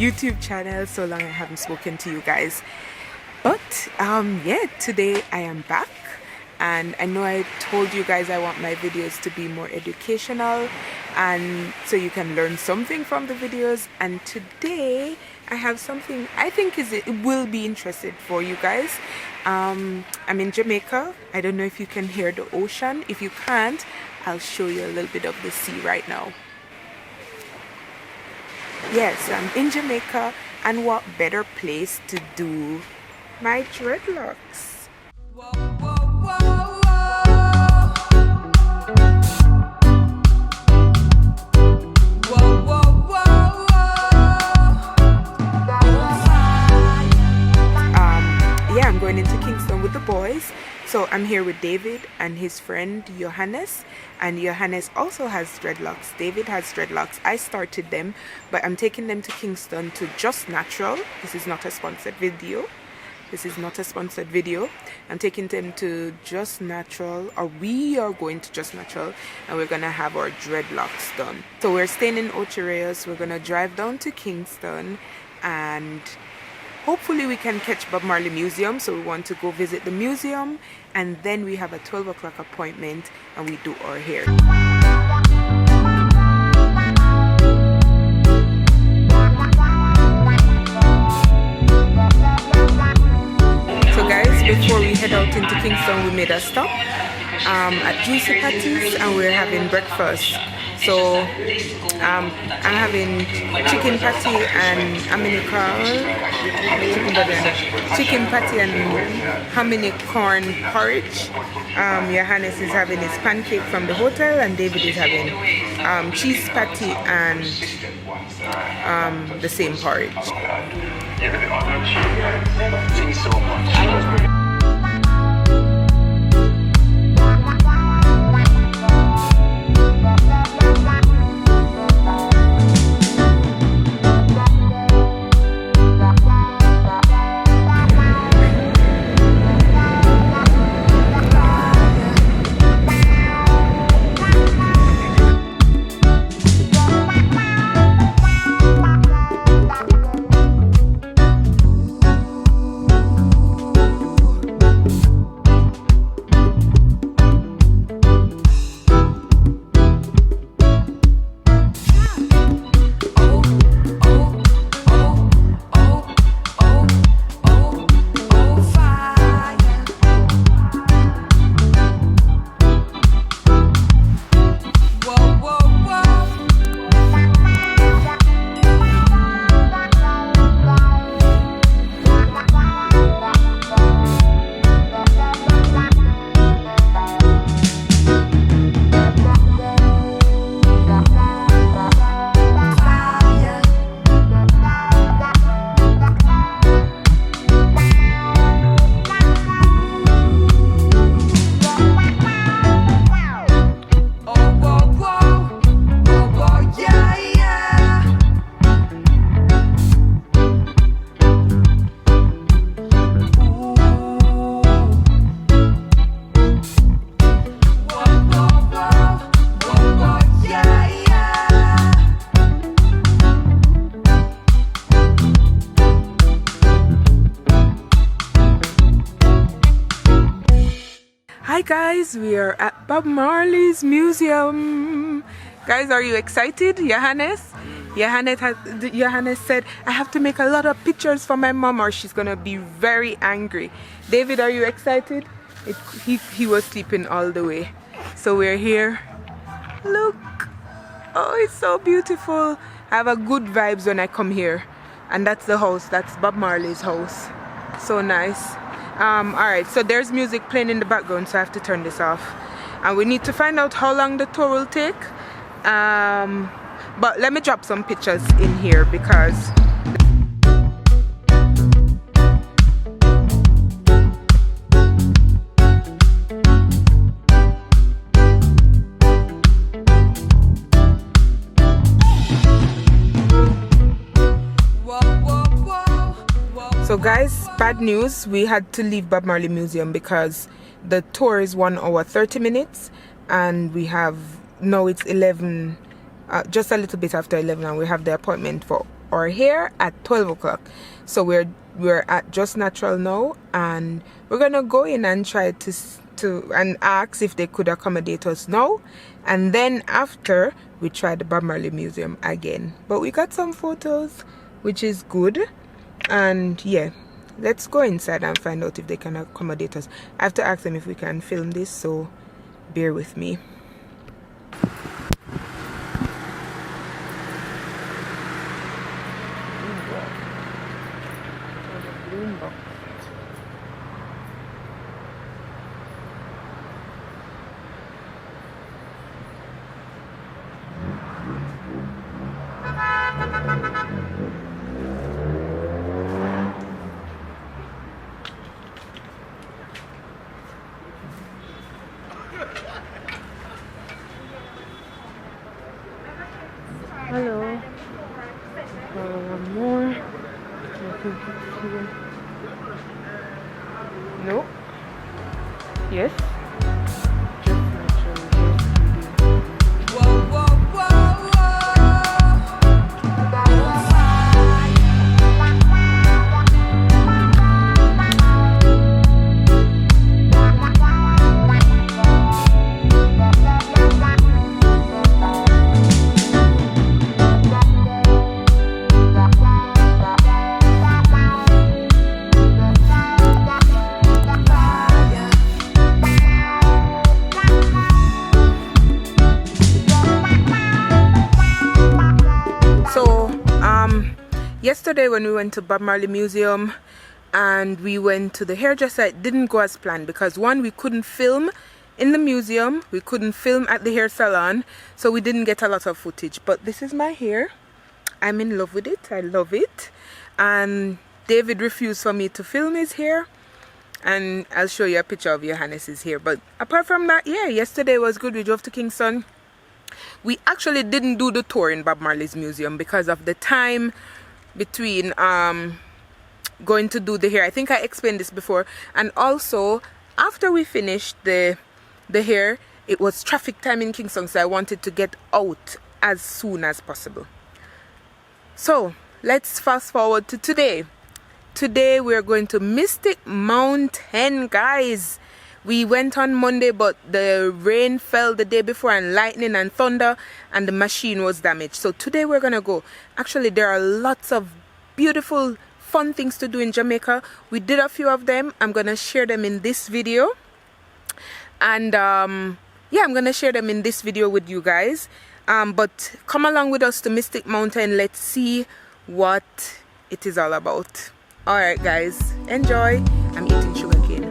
YouTube channel. So long I haven't spoken to you guys, but yeah, today I am back, and I know I told you guys I want my videos to be more educational and so you can learn something from the videos. And today I have something I think it will be interesting for you guys. I'm in Jamaica. I don't know if you can hear the ocean. If you can't, I'll show you a little bit of the sea right now. Yes, I'm in Jamaica, and what better place to do my dreadlocks. Whoa, whoa, whoa, whoa, whoa, whoa, yeah, I'm going into Kingston with the boys. So I'm here with David and his friend Johannes, and Johannes also has dreadlocks. David has dreadlocks. I started them, but I'm taking them to Kingston to Just Natural. This is not a sponsored video. I'm taking them to Just Natural, or we are going to Just Natural, and we're gonna have our dreadlocks done. So we're staying in Ocho Rios. We're gonna drive down to Kingston, and hopefully we can catch Bob Marley Museum. So we want to go visit the museum, and then we have a 12 o'clock appointment and we do our hair. So guys, before we head out into Kingston, we made a stop at Juicy Patties, and we're having breakfast. So I'm having chicken patty and chicken patty and hamini corn porridge. Johannes is having his pancake from the hotel, and David is having cheese patty and the same porridge. Thank you so much. Hi guys, we are at Bob Marley's Museum. Guys, are you excited? Johannes said I have to make a lot of pictures for my mom or she's gonna be very angry. David, are you excited? He was sleeping all the way. So we're here. Look, oh, it's so beautiful. I have a good vibes when I come here. And that's the house, that's Bob Marley's house. So nice. Alright, so there's music playing in the background, so I have to turn this off. And we need to find out how long the tour will take. But let me drop some pictures in here because so guys, bad news, we had to leave Bob Marley Museum because the tour is 1 hour 30 minutes and we have, now it's 11, just a little bit after 11, and we have the appointment for our hair at 12 o'clock. So we're at Just Natural now, and we're gonna go in and try to ask if they could accommodate us now, and then after we try the Bob Marley Museum again. But we got some photos, which is good, and yeah, let's go inside and find out if they can accommodate us. I have to ask them if we can film this, so bear with me. Hello. One more. No. Yes. Just natural. Whoa, whoa, whoa, yesterday when we went to Bob Marley Museum and we went to the hairdresser, it didn't go as planned because one, we couldn't film in the museum, we couldn't film at the hair salon, so we didn't get a lot of footage. But this is my hair. I'm in love with it. I love it. And David refused for me to film his hair, and I'll show you a picture of Johannes's hair. But apart from that, yeah, yesterday was good. We drove to Kingston. We actually didn't do the tour in Bob Marley's museum because of the time between going to do the hair. I think I explained this before. And also, after we finished the hair, it was traffic time in Kingston, so I wanted to get out as soon as possible. So let's fast forward to today. Today we're going to Mystic Mountain, guys. We went on Monday, but the rain fell the day before, and lightning and thunder, and the machine was damaged. So today we're gonna go. Actually, there are lots of beautiful, fun things to do in Jamaica. We did a few of them. I'm gonna share them in this video, and yeah, I'm gonna share them in this video with you guys. But come along with us to Mystic Mountain. Let's see what it is all about. All right, guys, enjoy. I'm eating sugarcane.